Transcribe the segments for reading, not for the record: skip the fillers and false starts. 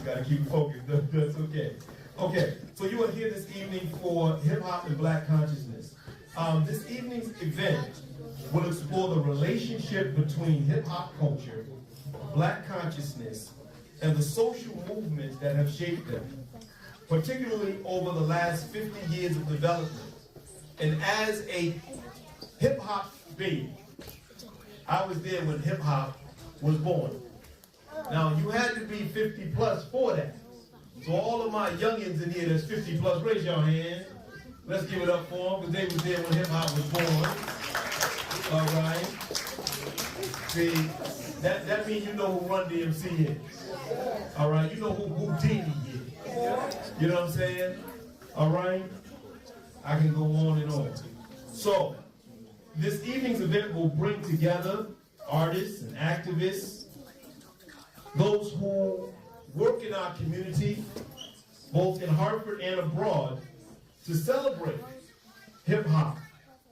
Gotta keep it focused. That's okay. Okay, so you are here this evening for Hip Hop and Black Consciousness. This evening's event will explore the relationship between hip hop culture, Black consciousness, and the social movements that have shaped them, particularly over the last 50 years of development. And as a hip hop baby, I was there when hip hop was born. Now, you had to be 50 plus for that. So all of my youngins in here that's 50 plus, raise your hand. Let's give it up for them, because they was there when hip hop was born. All right. See, that means you know who Run DMC is. All right. You know who Houdini is. You know what I'm saying? All right. I can go on and on. So, this evening's event will bring together artists and activists, those who work in our community, both in Hartford and abroad, to celebrate hip-hop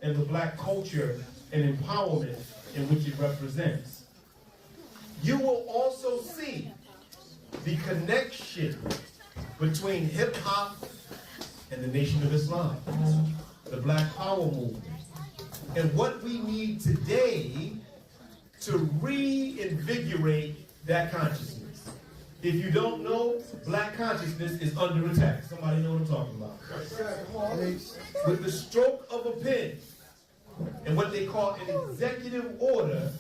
and the Black culture and empowerment in which it represents. You will also see the connection between hip-hop and the Nation of Islam, the Black Power movement, and what we need today to reinvigorate that consciousness. If you don't know, Black consciousness is under attack. Somebody know what I'm talking about. With the stroke of a pen and what they call an executive order,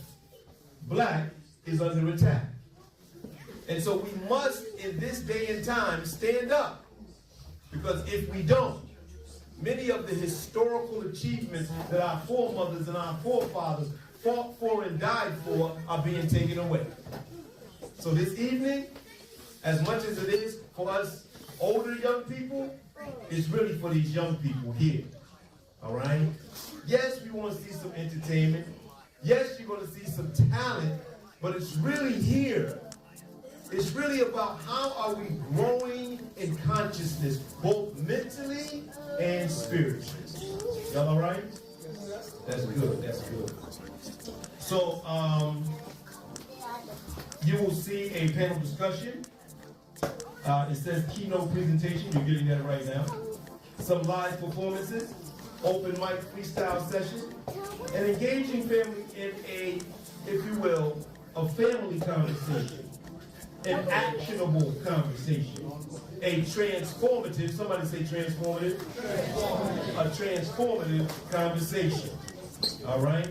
Black is under attack. And so we must, in this day and time, stand up. Because if we don't, many of the historical achievements that our foremothers and our forefathers fought for and died for are being taken away. So this evening, as much as it is for us older young people, it's really for these young people here. All right? Yes, we want to see some entertainment. Yes, you're going to see some talent, but it's really here. It's really about how are we growing in consciousness, both mentally and spiritually. Y'all all right? That's good. That's good. So, you will see a panel discussion. It says keynote presentation. You're getting that right now. Some live performances, open mic freestyle session, and engaging family in a, if you will, a family conversation, an actionable conversation, a transformative, somebody say transformative, a transformative conversation. All right?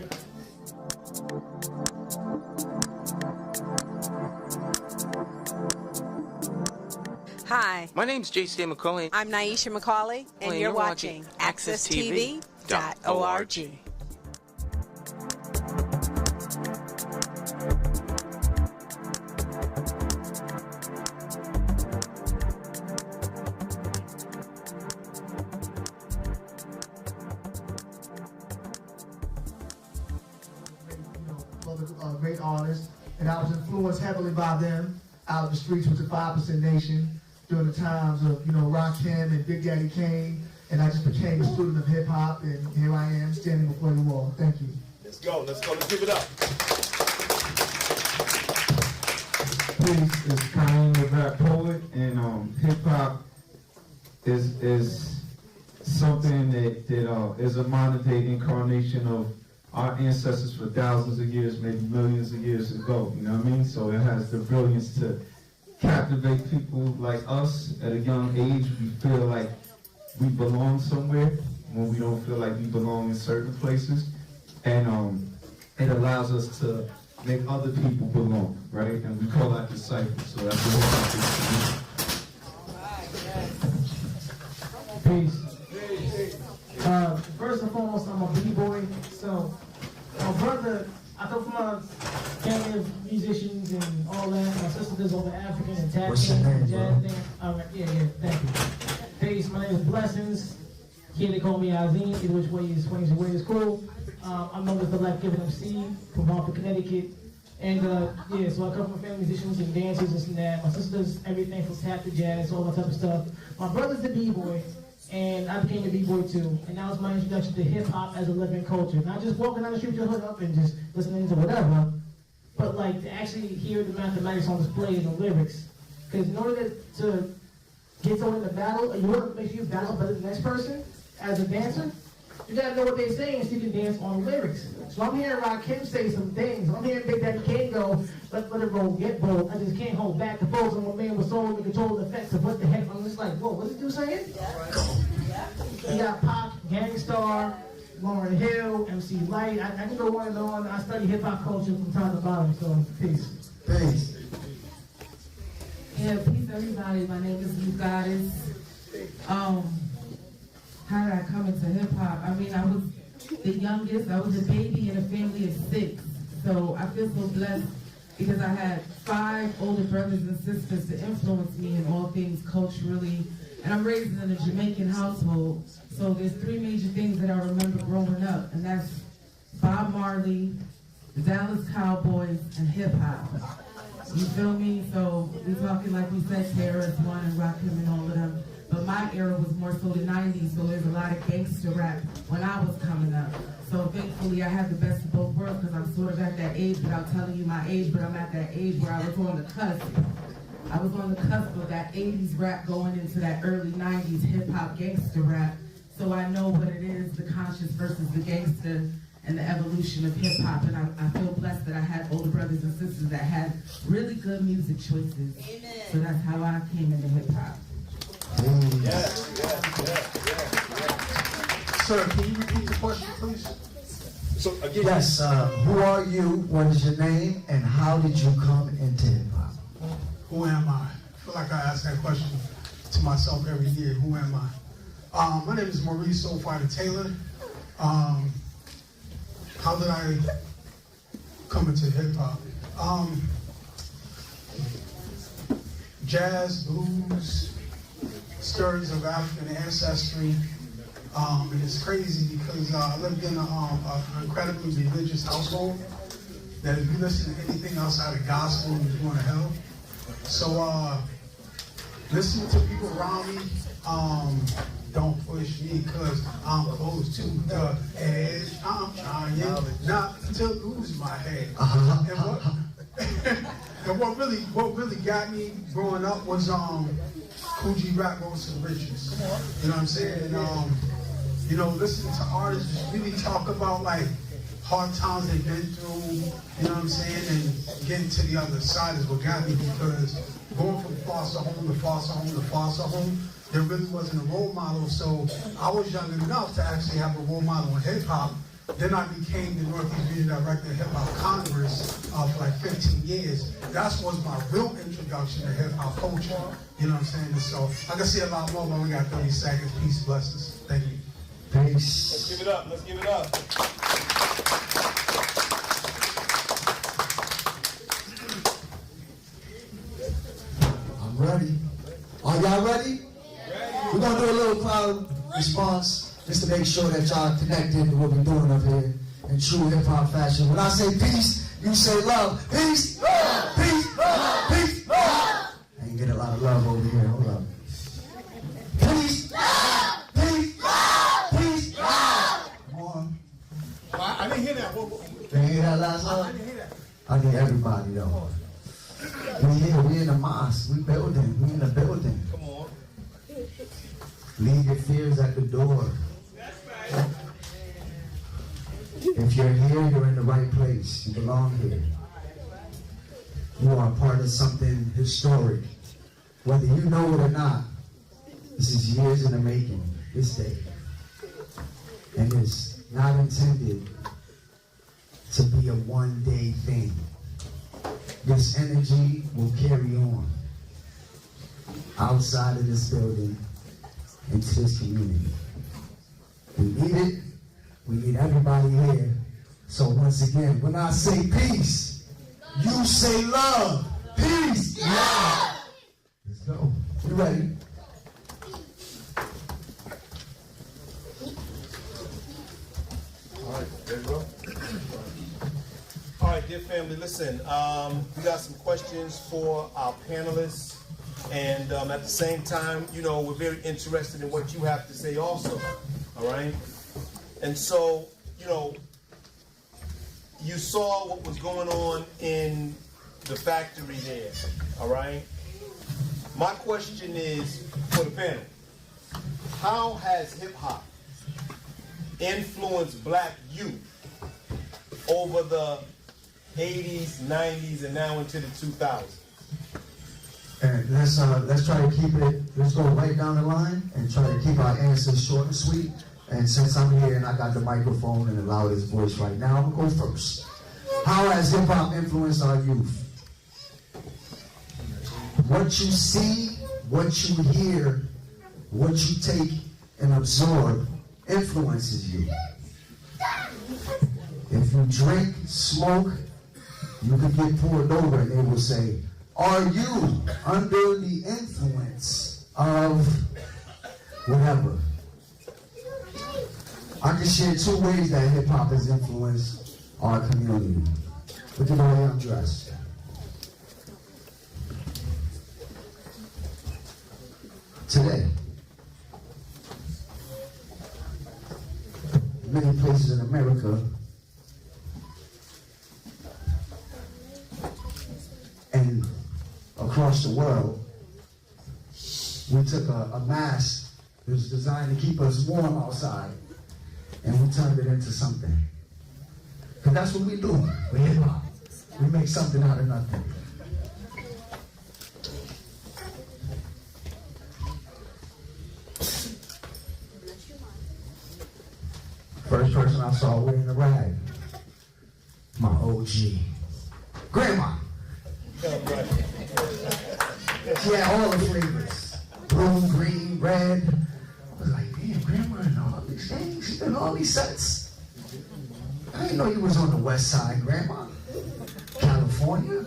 Hi. My name's J.C. McCauley. I'm Naisha McCauley, and you're watching AccessTV.org. Great artists, and I was influenced heavily by them out of the streets with the 5% Nation during the times of, Rakim and Big Daddy Kane, and I just became a student of hip hop, and here I am standing before you all. Thank you. Let's go, let's give it up. Peace is Kareem, the rap poet, and hip hop is something that is a modern day incarnation of our ancestors for thousands of years, maybe millions of years ago, you know what I mean? So it has the brilliance to captivate people like us at a young age. We feel like we belong somewhere when we don't feel like we belong in certain places. And it allows us to make other people belong, right? And we call that disciples. So that's what Peace. First and foremost, I'm a B-boy, so my brother, I come from a family of musicians and all that. My sister does all the African and tap dance and jazz thing. All right, yeah, thank you. Peace, my name is Blessings. Here they call me Azine, either which way is swings and way is cool. I'm known as the Life Giving MC from Hartford, Connecticut. And yeah, so I come from family musicians and dancers and this and that. My sister does everything from tap to jazz, all that type of stuff. My brother's the B-boy. And I became a B-boy too. And that was my introduction to hip-hop as a living culture. Not just walking down the street with your hood up and just listening to whatever. but like to actually hear the mathematics on display in the lyrics. Because in order to get someone in the battle, you want to make sure you battle better than the next person as a dancer, you gotta know what they're saying so you can dance on the lyrics. So I'm hearing Rakim say some things. I'm hearing Big Daddy Kane go, let it roll, get bold. I just can't hold back the folks. I'm a man with soul and control the effects of what the heck. I'm just like, whoa, what's this dude saying? You got Pop, Gangstar, Lauryn Hill, MC Light. I can go on and on. I study hip-hop culture from top to bottom, so peace. Peace. Yeah, peace everybody. My name is New Goddess. How did I come into hip hop? I mean, I was the youngest. I was a baby in a family of 6. So I feel so blessed because I had 5 older brothers and sisters to influence me in all things culturally. And I'm raised in a Jamaican household. So there's 3 major things that I remember growing up. And that's Bob Marley, the Dallas Cowboys, and hip hop. You feel me? So we're talking, like we said, KRS-One and Rakim and all of them. But my era was more so the 90s, so there's a lot of gangster rap when I was coming up. So thankfully I have the best of both worlds because I'm sort of at that age without telling you my age, but I'm at that age where I was on the cusp. I was on the cusp of that 80s rap going into that early 90s hip-hop gangster rap. So I know what it is, the conscious versus the gangster, and the evolution of hip-hop. And I feel blessed that I had older brothers and sisters that had really good music choices. Amen. So that's how I came into hip-hop. Yes. Sir, can you repeat the question, please? So again, Yes, who are you, what is your name, and how did you come into hip-hop? who am I? I feel like I ask that question to myself every year. Who am I? My name is Maurice Soulfighter Taylor. How did I come into hip-hop? Jazz, blues, stories of African ancestry. And it's crazy because I lived in an incredibly religious household that if you listen to anything outside of gospel, you're going to hell. So listening to people around me, don't push me because I'm close to the edge. I'm trying not to lose my head. And what really got me growing up was Coogee Rap Goes to the Riches. You know what I'm saying? And you know, listening to artists just really talk about like hard times they've been through, you know what I'm saying, and getting to the other side is what got me, because going from foster home to foster home to foster home, there really wasn't a role model. So I was young enough to actually have a role model in hip hop. Then I became the Northeast Region Director of Hip Hop Congress for like 15 years. That was my real introduction to hip hop culture. You know what I'm saying? And so I can say a lot more, but we got 30 seconds. Peace, blessings. Thank you. Peace. Let's give it up. Let's give it up. I'm ready. Are y'all ready? We're going to do a little crowd response just to make sure that y'all connected to what we're doing up here in true hip-hop fashion. When I say peace, you say love. Peace, love, peace, love, peace, love. I ain't get a lot of love over here. Hold up. Peace, love, peace, love, peace, love. Come on. I didn't hear that. Didn't hear that last time? I didn't hear that. I need everybody though. We here, we in the mosque, we building, we in the building. Come on. Leave your fears at the door. If you're here, you're in the right place. You belong here. You are part of something historic. Whether you know it or not, this is years in the making, this day. And it's not intended to be a one-day thing. This energy will carry on outside of this building into this community. We need it. We need everybody here. So once again, when I say peace, you say love. Peace. Love. Let's go. You ready? All right, there you go. All right, dear family, listen, we got some questions for our panelists, and at the same time, you know, we're very interested in what you have to say also, all right? And so, you know, you saw what was going on in the factory there, all right? My question is for the panel. How has hip-hop influenced black youth over the 80s, 90s, and now into the 2000s? And let's try to keep it, let's go right down the line and try to keep our answers short and sweet. And since I'm here and I got the microphone and the loudest voice right now, I'm gonna go first. How has hip-hop influenced our youth? What you see, what you hear, what you take and absorb influences you. If you drink, smoke, you could get pulled over and they will say, are you under the influence of whatever? I can share two ways that hip-hop has influenced our community. Look at the way I'm dressed. Today, many places in America, and across the world, we took a mask that was designed to keep us warm outside, and we turned it into something. Because that's what we do with hip-hop. We make something out of nothing. First person I saw wearing a rag, my OG, Grandma. She had all the flavors, blue, green, red. I was like, damn, Grandma and all these things, she did all these sets. I didn't know you was on the west side, Grandma. California.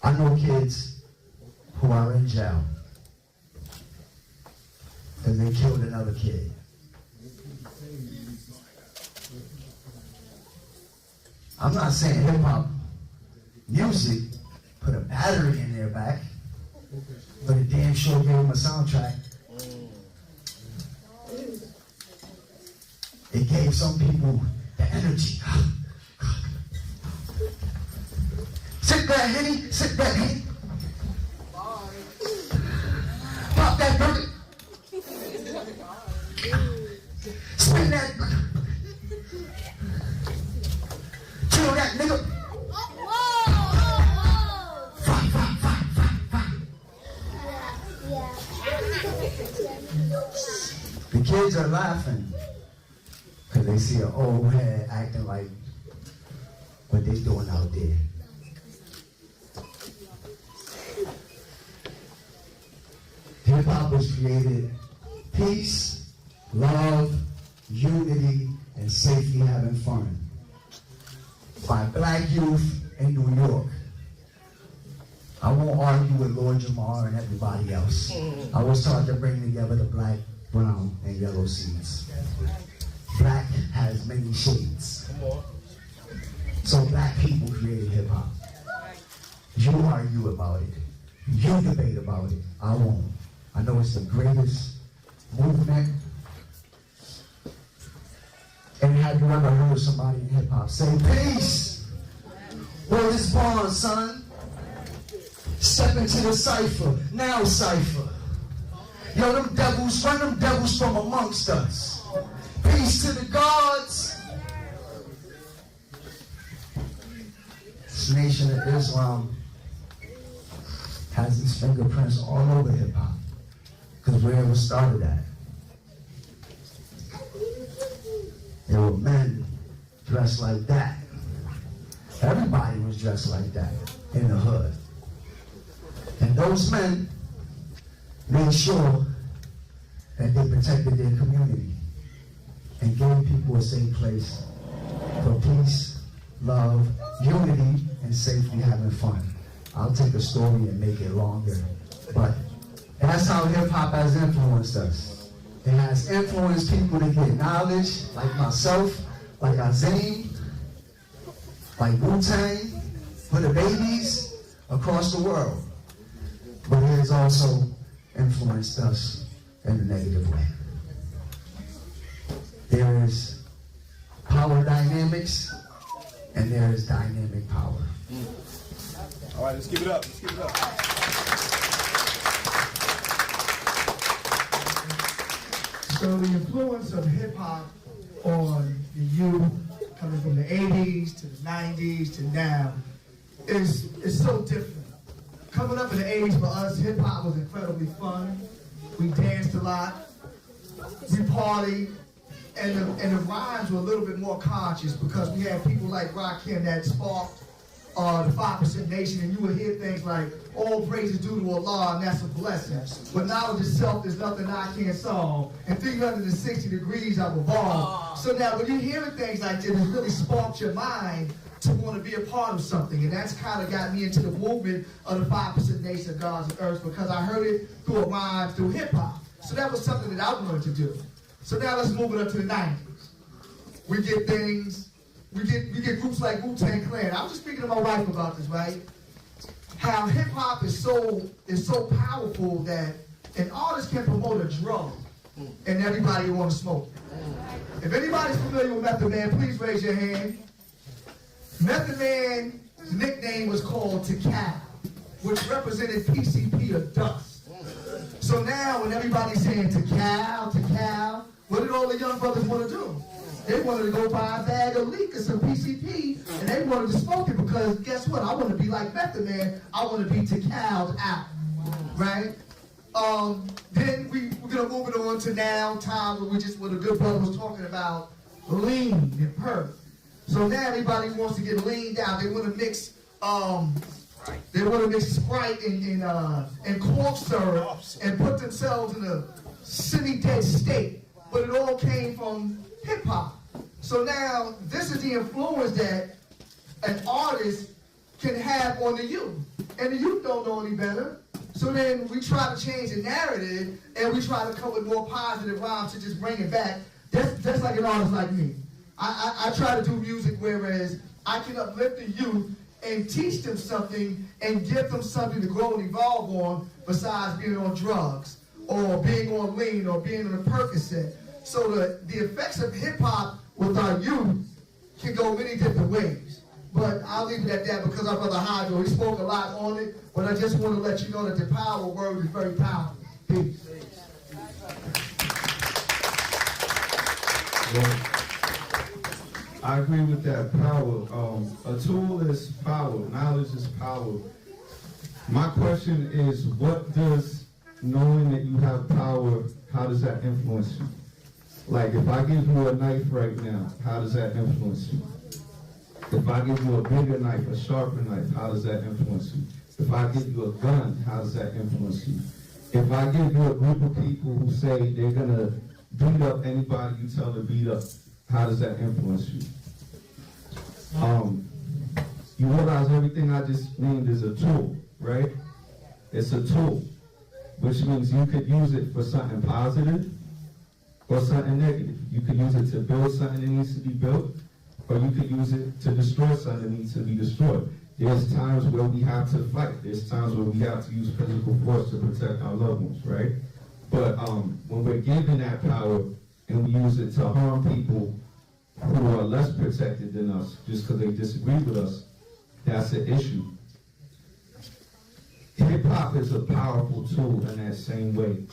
I know kids who are in jail because they killed another kid. I'm not saying hip-hop music put a battery in their back, but it damn sure gave them a soundtrack. It gave some people the energy. Sit back, Henny. Sit back, Henny. Pop that burger. Spin that. Chill that nigga. Fight. The kids are laughing because they see an old head acting like what they doing out there. Hip-hop was created peace, love, unity, and safely having fun by black youth in New York. I won't argue with Lord Jamar and everybody else. I was taught to bring together the black, brown, and yellow seeds. Black has many shades. So black people created hip-hop. You argue about it. You debate about it. I won't. I know it's the greatest movement. And have you ever heard somebody in hip-hop say, peace? Word is born, son. Step into the cipher. Now cipher. Yo, them devils, run them devils from amongst us. Peace to the gods. This Nation of Islam has its fingerprints all over hip-hop. Because where it was started at. There were men dressed like that. Everybody was dressed like that in the hood. And those men made sure that they protected their community and gave people a safe place for peace, love, unity, and safely having fun. I'll take a story and make it longer. But that's how hip-hop has influenced us. It has influenced people to get knowledge, like myself, like Azim, like Wu-Tang, for the babies across the world. But it has also influenced us in a negative way. There is power dynamics, and there is dynamic power. All right, let's give it up. Let's give it up. So the influence of hip hop on the youth, coming from the 80s to the 90s to now, is so different. Coming up in the 80s for us, hip hop was incredibly fun. We danced a lot. We partied. And the rhymes were a little bit more conscious because we had people like Rakim that sparked the 5% Nation, and you would hear things like, all praise is due to Allah, and that's a blessing. But knowledge itself is nothing I can't solve. And 360 degrees I've evolved. So now when you're hearing things like this, it really sparks your mind to want to be a part of something. And that's kind of got me into the movement of the 5% Nation of Gods and Earths, because I heard it through a rhyme, through hip hop. So that was something that I wanted to do. So now let's move it up to the 90s. We get things, we get groups like Wu-Tang Clan. I was just speaking to my wife about this, right? How hip hop is so powerful that an artist can promote a drug and everybody want to smoke it. If anybody's familiar with Method Man, please raise your hand. Method Man's nickname was called Tikal, which represented PCP or dust. So now when everybody's saying Tikal, Tikal, what did all the young brothers want to do? They wanted to go buy a bag of leak or some PCP, and they wanted to smoke it because guess what? I want to be like Method Man. I want to be Tikal'd out, right? Then we're gonna move it on to now times where the good brother was talking about lean and perk. So now everybody wants to get leaned out. They want to mix Sprite and corn syrup and put themselves in a semi-dead state. But it all came from hip hop. So now this is the influence that an artist can have on the youth. And the youth don't know any better. So then we try to change the narrative and we try to come with more positive rhymes to just bring it back. That's like an artist like me. I try to do music whereas I can uplift the youth and teach them something and give them something to grow and evolve on besides being on drugs or being on lean or being on a Percocet. So the effects of hip hop with our youth can go many different ways. But I'll leave it at that because our brother Hydro, he spoke a lot on it, but I just want to let you know that the power word is very powerful. Peace. Well, I agree with that power. A tool is power. Knowledge is power. My question is, what does knowing that you have power, how does that influence you? Like, if I give you a knife right now, how does that influence you? If I give you a bigger knife, a sharper knife, how does that influence you? If I give you a gun, how does that influence you? If I give you a group of people who say they're going to beat up anybody you tell to beat up, how does that influence you? You realize everything I just named is a tool, right? It's a tool, which means you could use it for something positive or something negative. You could use it to build something that needs to be built, or you could use it to destroy something that needs to be destroyed. There's times where we have to fight. There's times where we have to use physical force to protect our loved ones, right? But when we're given that power and we use it to harm people who are less protected than us just because they disagree with us, that's an issue. Hip-hop is a powerful tool in that same way.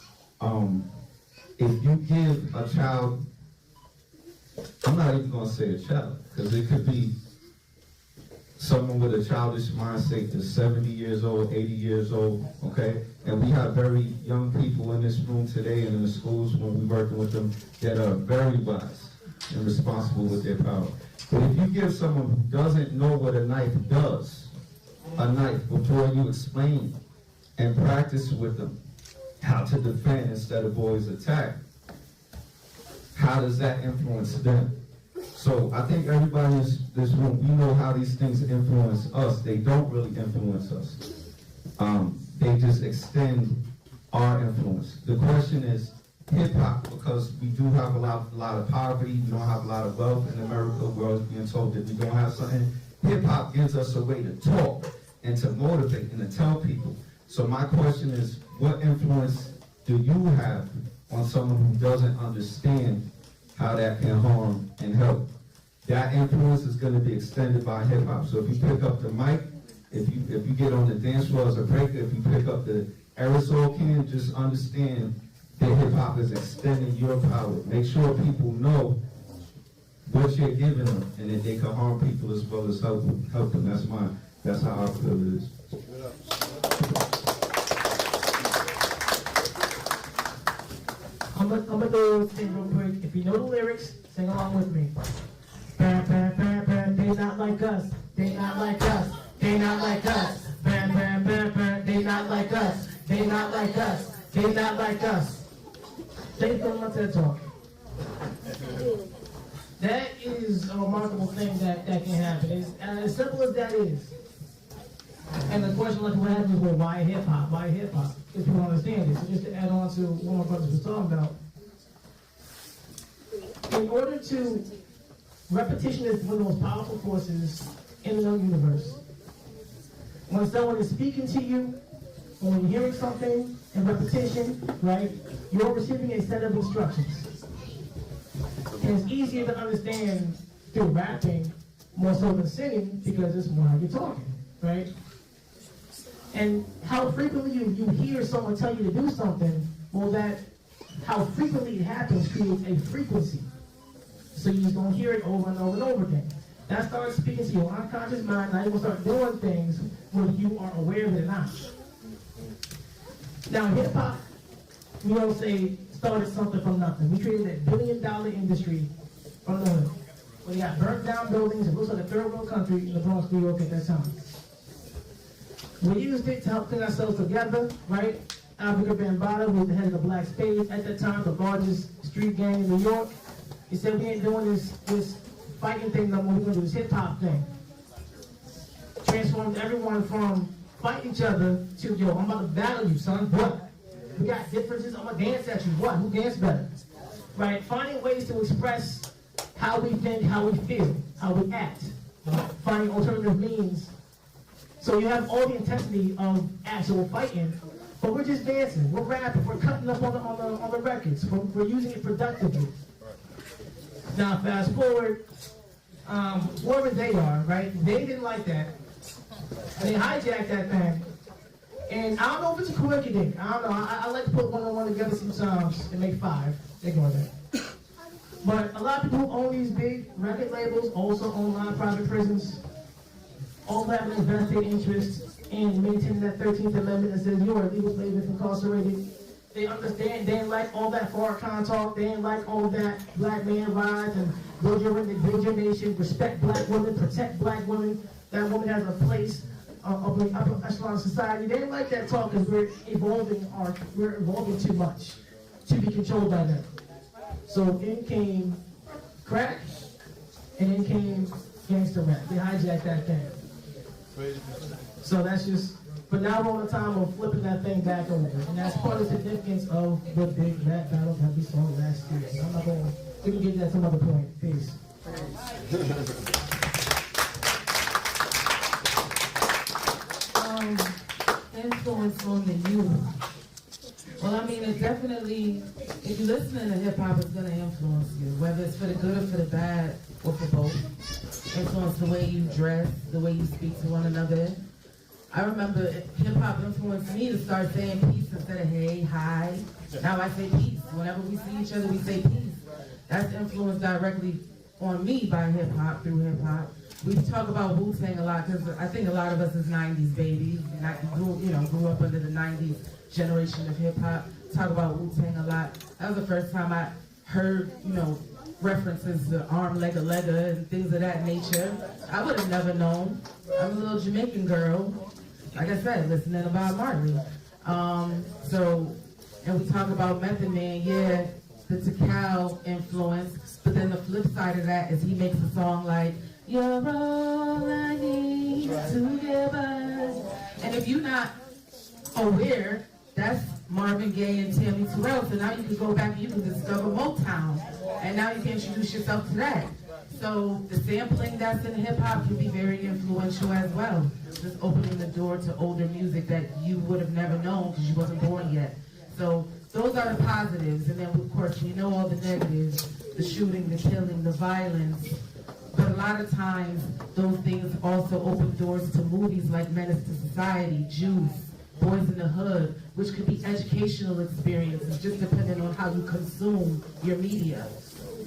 If you give a child, I'm not even going to say a child, because it could be someone with a childish mindset that's 70 years old, 80 years old, okay? And we have very young people in this room today and in the schools when we're working with them that are very wise and responsible with their power. But if you give someone who doesn't know what a knife does, a knife, before you explain and practice with them how to defend instead of always attack, how does that influence them? So I think everybody in this room, we know how these things influence us. They don't really influence us. They just extend our influence. The question is hip-hop, because we do have a lot of poverty, we don't have a lot of wealth in America, we're always being told that we don't have something. Hip-hop gives us a way to talk and to motivate and to tell people. So my question is, what influence do you have on someone who doesn't understand how that can harm and help? That influence is going to be extended by hip hop. So if you pick up the mic, if you get on the dance floor as a breaker, if you pick up the aerosol can, just understand that hip hop is extending your power. Make sure people know what you're giving them, and that they can harm people as well as help them. That's how I feel it is. I'm gonna do a thing real quick. If you know the lyrics, sing along with me. Bam, bam, bam, bam, they not like us. They not like us. They not like us. Bam, bam, bam, bam, they not like us. They not like us. They not like us. They feel my TED Talk. That is a remarkable thing that can happen. As simple as that is. And the question like what happens is, well, why hip hop? Why hip hop? If people don't understand it. So just to add on to what my brothers was talking about. In order to, repetition is one of the most powerful forces in the known universe. When someone is speaking to you, or when you're hearing something in repetition, right, you're receiving a set of instructions. And it's easier to understand through rapping more so than singing because it's more how you're talking, right? And how frequently you hear someone tell you to do something, well, that how frequently it happens creates a frequency. So you're just going to hear it over and over and over again. That starts speaking to your unconscious mind. Now you're going to start doing things whether you are aware of it or not. Now, hip-hop, we don't say started something from nothing. We created a billion-dollar industry from the hood. We got burnt down buildings. It looks like a third world country in the Bronx, New York at that time. We used it to help bring ourselves together, right? Africa Bambaataa was the head of the Black Spades at that time, the largest street gang in New York. He said, we ain't doing this fighting thing no more, we're gonna do this hip hop thing. Transformed everyone from fighting each other to, yo, I'm about to battle you, son, what? We got differences, I'm gonna dance at you, what? Who dance better? Right? Finding ways to express how we think, how we feel, how we act. Finding alternative means. So you have all the intensity of actual fighting, but we're just dancing, we're rapping, we're cutting up on the records, we're using it productively. Now fast forward, wherever they are, right? They didn't like that. And they hijacked that thing. And I don't know if it's a coincidence. I don't know. I like to put one on one together sometimes and make five. Ignore that. But a lot of people who own these big record labels also own non-profit prisons. All have an vested interest in maintaining that 13th Amendment that says you're a legal slave if incarcerated. They understand, they ain't like all that Farrakhan talk, they ain't like all that black man rights and build your nation, respect black women, protect black women, that woman has a place of the upper echelon of society. They ain't like that talk because we're evolving too much to be controlled by them. So in came crack, and in came gangster rap. They hijacked that thing. So that's just, but now we're on the time of flipping that thing back over. And that's part of the significance of the big rap battle that we saw last year. So I'm not going to, we can get that some other point. Peace. Influence on the youth. Well, I mean, it definitely, if you're listening to hip hop, it's going to influence you, whether it's for the good or for the bad, or for both. Influence the way you dress, the way you speak to one another. I remember hip hop influenced me to start saying peace instead of hey, hi. Now I say peace. Whenever we see each other, we say peace. That's influenced directly on me by hip hop, through hip hop. We talk about Wu-Tang a lot because I think a lot of us is 90s babies. And I grew up under the 90s generation of hip hop. Talk about Wu-Tang a lot. That was the first time I heard, references to arm, leg, and things of that nature. I would have never known. I'm a little Jamaican girl, like I said, listening to Bob Marley. And we talk about Method Man, yeah, the Tikal influence, but then the flip side of that is he makes a song like, you're all I need to give us. And if you're not aware, that's Marvin Gaye and Tammy Terrell. So now you can go back and you can discover Motown. And now you can introduce yourself to that. So the sampling that's in hip hop can be very influential as well. Just opening the door to older music that you would have never known because you wasn't born yet. So those are the positives. And then, of course, we know all the negatives, the shooting, the killing, the violence. But a lot of times, those things also open doors to movies like Menace to Society, Juice, Boys in the Hood, which could be educational experiences, just depending on how you consume your media.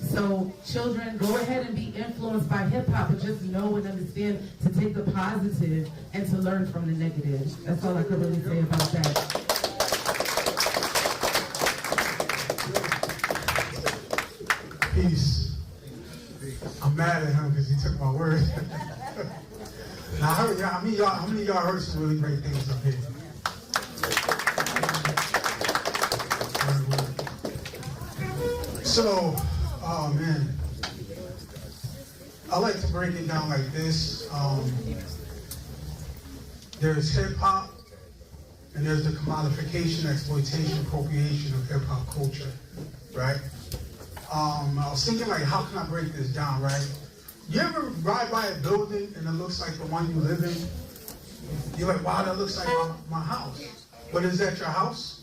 So children, go ahead and be influenced by hip hop, but just know and understand to take the positive and to learn from the negative. That's all I could really say about that. Peace. I'm mad at him because he took my word. Now, how many of y'all heard some really great things up here? So, oh man, I like to break it down like this. There's hip hop, and there's the commodification, exploitation, appropriation of hip hop culture, right? I was thinking, like, how can I break this down, right? You ever ride by a building and it looks like the one you live in? You're like, wow, that looks like my house. But is that your house?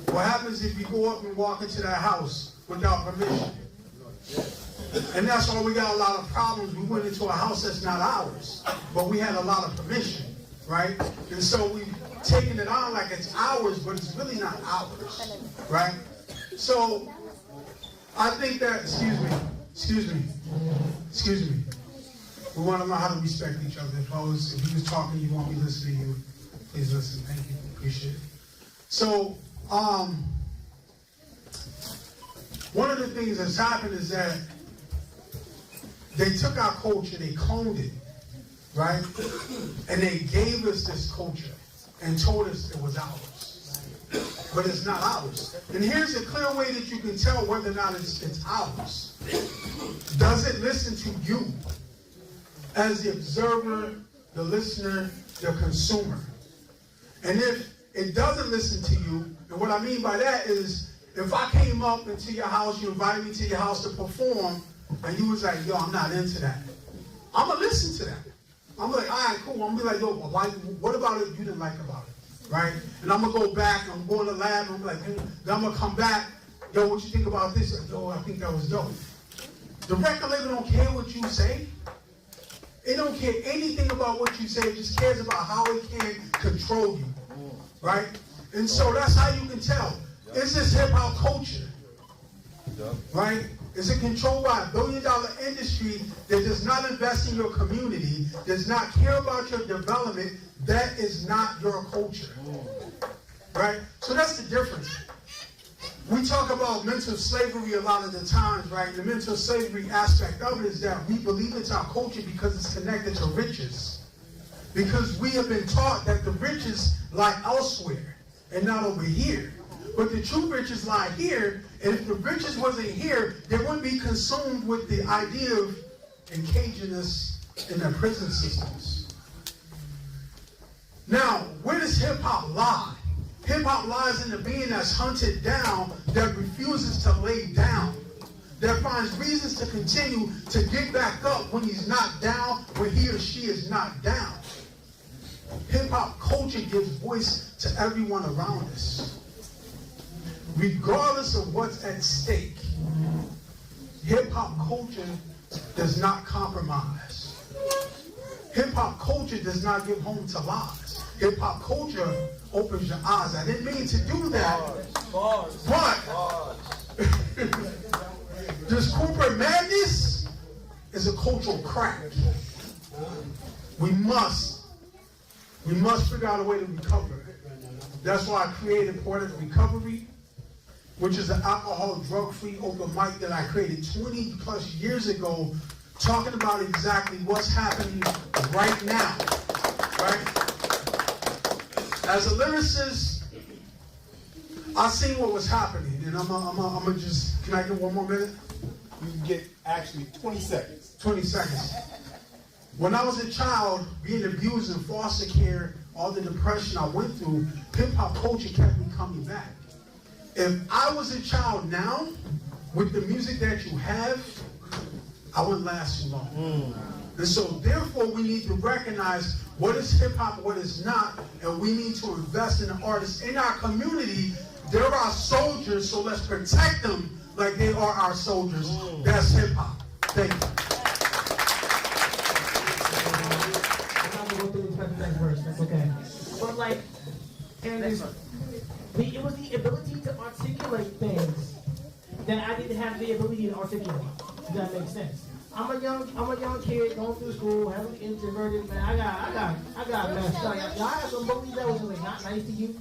What happens if you go up and walk into that house without permission? And that's why we got a lot of problems. We went into a house that's not ours, but we had a lot of permission, right? And so we've taken it on like it's ours, but it's really not ours, right? So I think that, excuse me. We want to know how to respect each other. If you was talking, you want me to listen to you, please listen. Thank you. Appreciate it. So, one of the things that's happened is that they took our culture, they cloned it, right? And they gave us this culture and told us it was ours. But it's not ours. And here's a clear way that you can tell whether or not it's ours. Does it listen to you as the observer, the listener, the consumer? And if it doesn't listen to you, and what I mean by that is, if I came up into your house, you invited me to your house to perform, and you was like, yo, I'm not into that. I'm going to listen to that. I'm like, all right, cool. I'm going to be like, yo, what about it you didn't like about it? Right? And I'm going to go back, I'm going to the lab, I'm like, then I'm going to come back, yo, what you think about this? Like, yo, I think that was dope. The record label don't care what you say. It don't care anything about what you say. It just cares about how it can control you. Right? And so that's how you can tell. Is this hip-hop culture? Right? Is it controlled by $1 billion industry that does not invest in your community, does not care about your development? That is not your culture. Right? So that's the difference. We talk about mental slavery a lot of the times, right? The mental slavery aspect of it is that we believe it's our culture because it's connected to riches. Because we have been taught that the riches lie elsewhere and not over here. But the true riches lie here, and if the riches wasn't here, they wouldn't be consumed with the idea of encaging us in their prison systems. Now, where does hip-hop lie? Hip-hop lies in the being that's hunted down, that refuses to lay down, that finds reasons to continue to get back up when he's not down, when he or she is not down. Hip-hop culture gives voice to everyone around us, regardless of what's at stake. Hip-hop culture does not compromise. Hip-hop culture does not give home to lies. Hip-hop culture opens your eyes. I didn't mean to do that, but this corporate madness is a cultural crack. We must figure out a way to recover. That's why I created Poetic Recovery, which is an alcohol, drug-free open mic that I created 20 plus years ago, talking about exactly what's happening right now, right? As a lyricist, I seen what was happening, and I'm gonna just, can I get one more minute? You can get actually 20 seconds. 20 seconds. When I was a child, being abused in foster care, all the depression I went through, hip-hop culture kept me coming back. If I was a child now, with the music that you have, I wouldn't last too long. And so, therefore, we need to recognize what is hip-hop, what is not, and we need to invest in the artists in our community They're our soldiers, so let's protect them like they are our soldiers. That's hip hop. Thank you. I'm not gonna go through the next verse. That's okay. But like, and it was the ability to articulate things that I didn't have the ability to articulate. Does that make sense? I'm a young kid going through school, heavily introverted, man. I got messed up. Y'all have some bullies that was like not nice to you.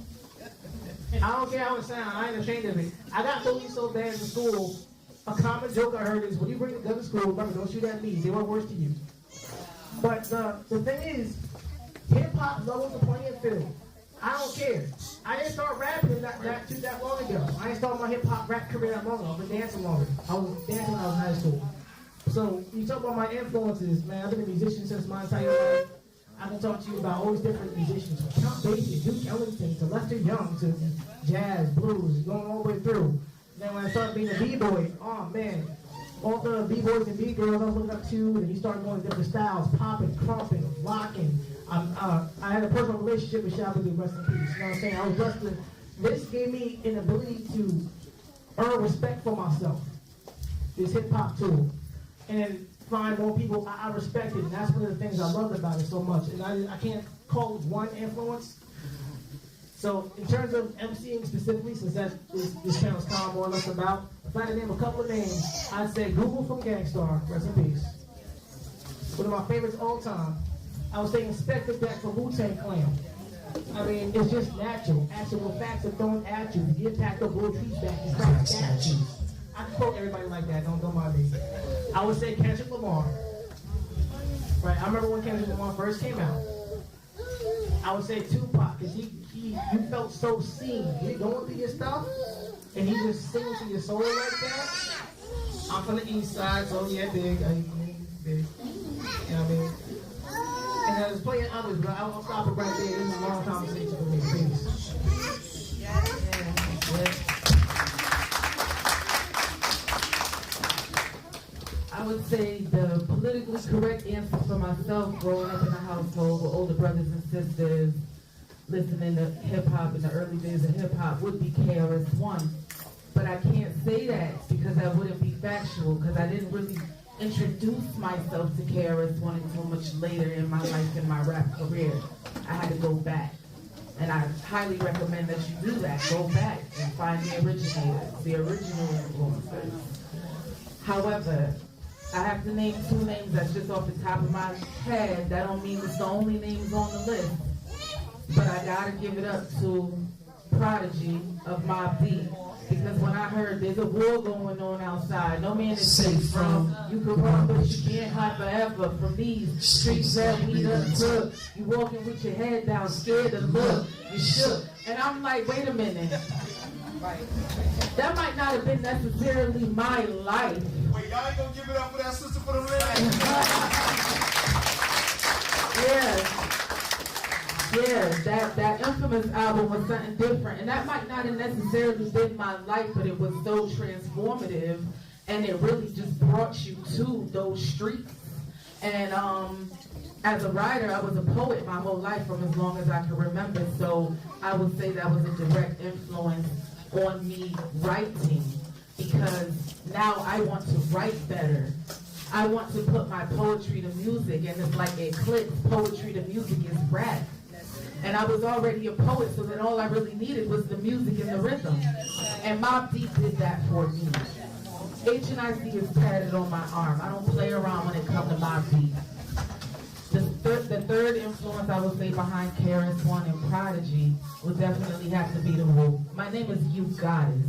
I don't care how it sounds. I ain't ashamed of it. I got bullied so bad in school. A common joke I heard is, when you bring a gun to school, remember, don't shoot at me. They weren't worse to you. But the thing is, hip-hop lowers the playing field. I don't care. I didn't start rapping that long ago. I didn't start my hip-hop rap career that long ago. I've been dancing longer. I was dancing when I was in high school. So you talk about my influences, man. I've been a musician since my entire life. I can talk to you about all these different musicians, from Count Basie, Duke Ellington, to Lester Young, to jazz, blues, going all the way through. Then when I started being a b-boy, oh man, all the b-boys and b-girls I was looking up to, and you start going to different styles, popping, crumping, locking. I had a personal relationship with Shabba Lee, rest in peace. You know what I'm saying? I was blessed to, this gave me an ability to earn respect for myself, this hip-hop tool. And find more people I respected, and that's one of the things I loved about it so much. And I can't call it one influence. So in terms of MCing specifically, since this channel's kind of more or less about, if I had to name a couple of names, I'd say Google from Gangstar, rest in peace. One of my favorites all time. I would say Inspector Deck from Wu-Tang Clan. I mean, it's just natural. Actual facts are thrown at you. The impact of World Trees back is like statues. I can quote everybody like that, don't mind me. I would say Kendrick Lamar. Right, I remember when Kendrick Lamar first came out. I would say Tupac, because you felt so seen. You're going through your stuff, and he just sings to your soul like that. I'm from the east side, so yeah, big. Big. You know what I mean? And I was playing others, but I'll stop it right there. This is a long conversation for me. Peace. Yeah. I would say the politically correct answer for myself, growing up in a household with older brothers and sisters, listening to hip-hop in the early days of hip-hop, would be KRS-One. But I can't say that because that wouldn't be factual, because I didn't really introduce myself to KRS-One until much later in my life, in my rap career. I had to go back. And I highly recommend that you do that. Go back and find the originators, the original influencers. However, I have to name two names that's just off the top of my head. That don't mean it's the only names on the list. But I gotta give it up to Prodigy of Mobb Deep. Because when I heard there's a war going on outside, no man is safe from. You can run, but you can't hide forever from these streets that we done took. You walking with your head down, scared to look. You shook. And I'm like, wait a minute. That might not have been necessarily my life. Wait, y'all ain't gonna give it up for that sister for the red? Yeah, that infamous album was something different. And that might not have necessarily been my life, but it was so transformative. And it really just brought you to those streets. And as a writer, I was a poet my whole life from as long as I can remember. So I would say that was a direct influence on me writing, because now I want to write better. I want to put my poetry to music, and it's like Eclipse, poetry to music is rap. And I was already a poet, so then all I really needed was the music and the rhythm. And Mobb Deep did that for me. H&IC is tatted on my arm. I don't play around when it comes to Mobb Deep. The third influence I would say behind KRS-One and Prodigy would definitely have to be the Wu. My name is You Goddess.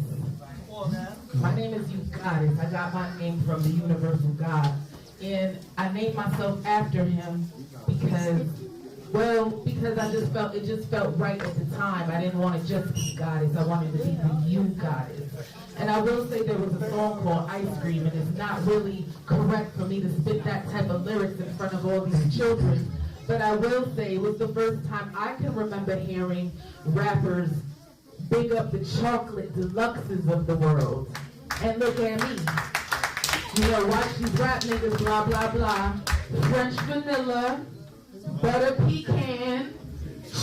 My name is You Goddess. I got my name from the universal God. And I named myself after him because it just felt right at the time. I didn't want to just be Goddess. I wanted to be the You Goddess. And I will say there was a song called Ice Cream, and it's not really correct for me to spit that type of lyrics in front of all these children. But I will say it was the first time I can remember hearing rappers big up the chocolate deluxes of the world. And look at me. You know, watch these rap niggas, blah, blah, blah. French vanilla, butter pecan,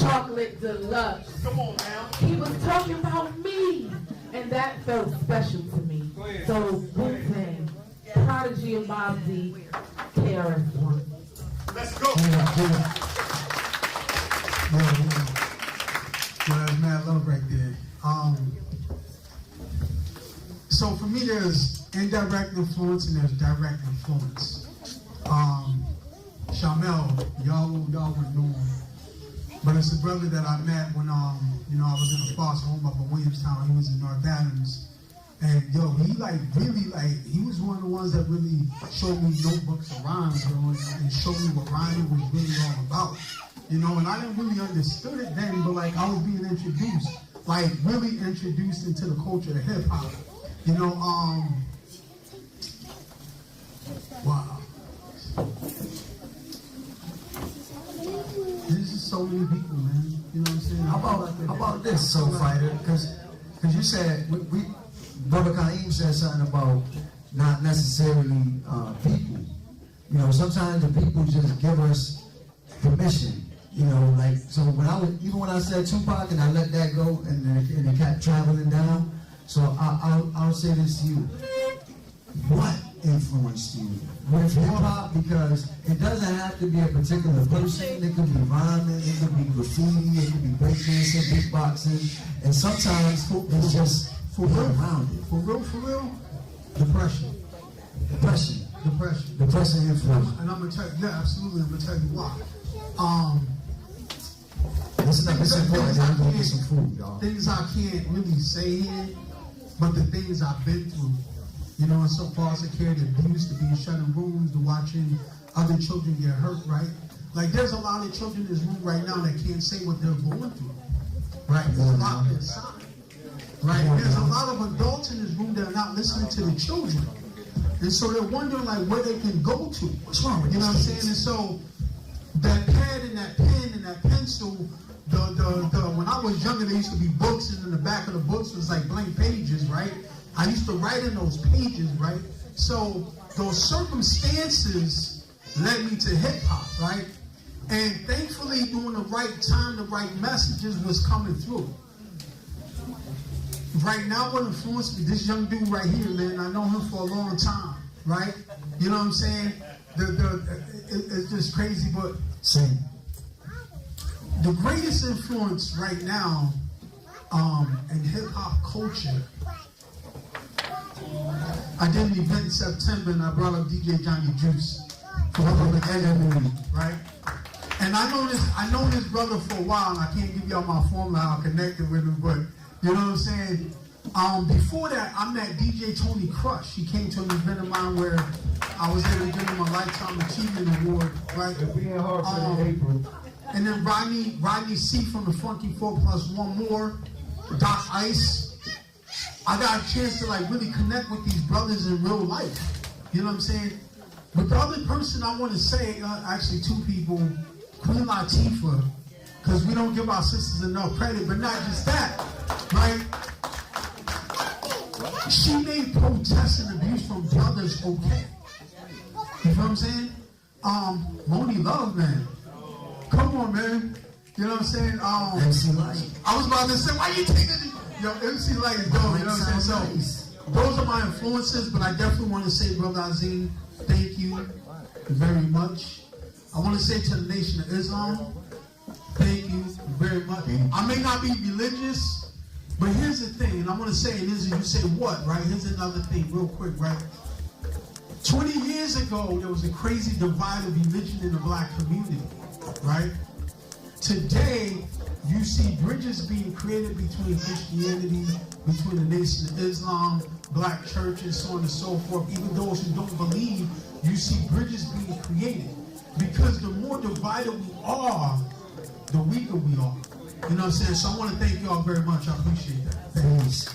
chocolate deluxe. Come on now. He was talking about me, and that felt special to me. So Wu-Tang, Prodigy and Mob D, KRS-One. Let's go. Yeah, that's mad love right there. So for me, there's indirect influence and there's direct influence. Shamel, y'all would know him, but it's a brother that I met when I was in a foster home up in Williamstown. He was in North Adams, and he he was one of the ones that really showed me notebooks of rhymes, and showed me what rhyming was really all about. And I didn't really understood it then, but I was being introduced, really introduced into the culture of hip hop. Wow. There's just so many people, man. You know what I'm saying? How about this, Soul Fighter? Because you said, Brother Kaim said something about not necessarily people. Sometimes the people just give us permission. So when I said Tupac and I let that go and it kept traveling down. So I'll say this to you. What influenced you with hip hop? Because it doesn't have to be a particular person. It could be rhyming, it could be graffiti, it could be breakdancing, beatboxing, and sometimes it's just around it. For real. Depression influence. And I'm gonna tell you, yeah, absolutely. I'm gonna tell you why. It's important. I'm gonna get some food, y'all. Things I can't really say here, but the things I've been through. And so far as I carried abuse, to being shut in rooms, to watching other children get hurt, right? There's a lot of children in this room right now that can't say what they're going through, right? There's a lot inside, right? There's a lot of adults in this room that are not listening to the children. And so they're wondering, where they can go to. What's wrong with you know what I'm saying? And so that pad and that pen and that pencil, when I was younger, there used to be books, and in the back of the books was blank pages, right? I used to write in those pages, right? So those circumstances led me to hip hop, right? And thankfully, during the right time, the right messages was coming through. Right now, what influenced me, this young dude right here, man, I know him for a long time, right? You know what I'm saying? It's just crazy, but same. The greatest influence right now in hip hop culture. I did an event in September and I brought up DJ Johnny Juice from the enemy, right? And I know this brother for a while, and I can't give y'all my formula how I connected with him, but you know what I'm saying? Before that, I met DJ Tony Crush. He came to an event of mine where I was able to give him a Lifetime Achievement Award, right? It'll be in Hartford in April. And then Rodney C from the Funky 4 Plus One More, Doc Ice. I got a chance to really connect with these brothers in real life. You know what I'm saying? But the other person I want to say, actually two people, Queen Latifah, because we don't give our sisters enough credit, but not just that, right? She made protests and abuse from brothers okay. You know what I'm saying? Moni Love, man. Come on, man. You know what I'm saying? MC Light. I was about to say, why you taking it? Yo, MC Light is dope, you know what I'm saying? So, those are my influences, but I definitely want to say, Brother Azim, thank you very much. I want to say to the Nation of Islam, thank you very much. I may not be religious, but here's the thing, and I want to say, and you say what, right? Here's another thing real quick, right? 20 years ago, there was a crazy divide of religion in the black community, right? Today, you see bridges being created between Christianity, between the Nation of Islam, black churches, so on and so forth. Even those who don't believe, you see bridges being created. Because the more divided we are, the weaker we are. You know what I'm saying? So I want to thank you all very much. I appreciate that. Thanks.